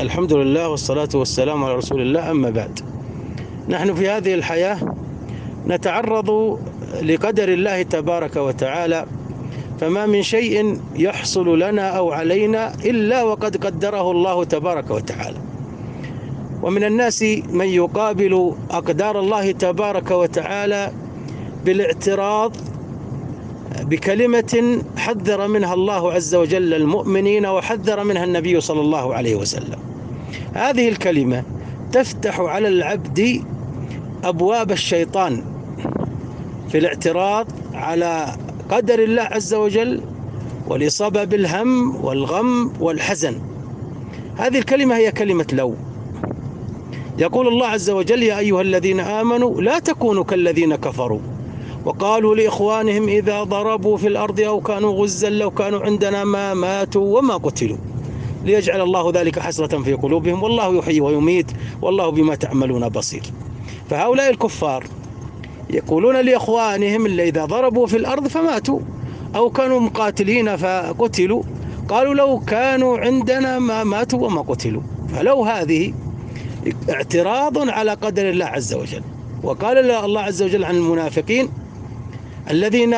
الحمد لله والصلاة والسلام على رسول الله، أما بعد. نحن في هذه الحياة نتعرض لقدر الله تبارك وتعالى، فما من شيء يحصل لنا أو علينا إلا وقد قدره الله تبارك وتعالى. ومن الناس من يقابل أقدار الله تبارك وتعالى بالاعتراض بكلمة حذر منها الله عز وجل المؤمنين وحذر منها النبي صلى الله عليه وسلم. هذه الكلمة تفتح على العبد أبواب الشيطان في الاعتراض على قدر الله عز وجل والإصابة بالهم والغم والحزن. هذه الكلمة هي كلمة لو. يقول الله عز وجل: يا أيها الذين آمنوا لا تكونوا كالذين كفروا وقالوا لإخوانهم إذا ضربوا في الأرض أو كانوا غزا لو كانوا عندنا ما ماتوا وما قتلوا ليجعل الله ذلك حسرة في قلوبهم والله يحيي ويميت والله بما تعملون بصير. فهؤلاء الكفار يقولون لإخوانهم اللي إذا ضربوا في الأرض فماتوا أو كانوا مقاتلين فقتلوا قالوا لو كانوا عندنا ما ماتوا وما قتلوا. فلو هذه اعتراض على قدر الله عز وجل. وقال الله عز وجل عن المنافقين الذين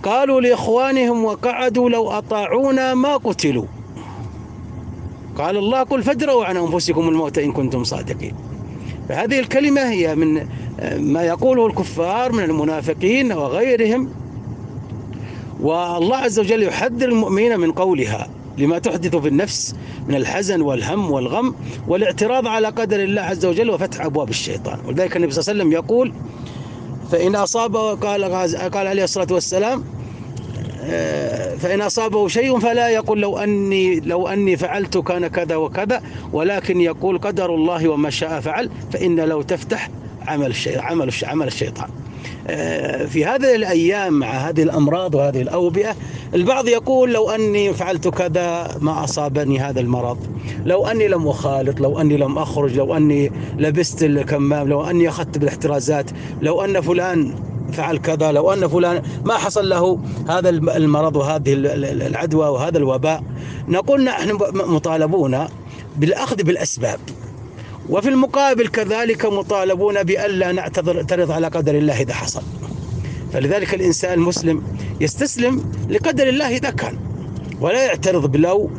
قالوا لإخوانهم وقعدوا لو أطاعونا ما قتلوا. قال الله: قل فادرؤوا عن أنفسكم الموت إن كنتم صادقين. فهذه الكلمة هي من ما يقوله الكفار من المنافقين وغيرهم، والله عز وجل يحذر المؤمنين من قولها لما تحدث في النفس من الحزن والهم والغم والاعتراض على قدر الله عز وجل وفتح أبواب الشيطان. ولذلك النبي صلى الله عليه وسلم يقول: فإن أصابه قال عليه الصلاة والسلام: فإن أصابه شيء فلا يقول لو أني فعلت كان كذا وكذا، ولكن يقول قدر الله وما شاء فعل، فإن لو تفتح عمل الشيطان. في هذه الأيام مع هذه الأمراض وهذه الأوبئة البعض يقول: لو أني فعلت كذا ما أصابني هذا المرض، لو أني لم أخالط، لو أني لم أخرج، لو أني لبست الكمام، لو أني أخذت بالاحترازات، لو أن فلان فعل كذا، لو أن فلان ما حصل له هذا المرض وهذه العدوى وهذا الوباء. نقول نحن مطالبون بالأخذ بالأسباب، وفي المقابل كذلك مطالبون بألا نعترض على قدر الله إذا حصل. فلذلك الإنسان المسلم يستسلم لقدر الله إذا كان، ولا يعترض بلو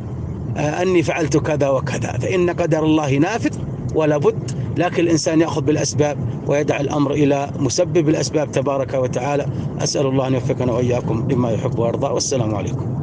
أني فعلت كذا وكذا، فإن قدر الله نافذ ولا بد. لكن الإنسان يأخذ بالأسباب ويدع الأمر إلى مسبب الأسباب تبارك وتعالى. أسأل الله أن يوفقنا وإياكم لما يحب ويرضى، والسلام عليكم.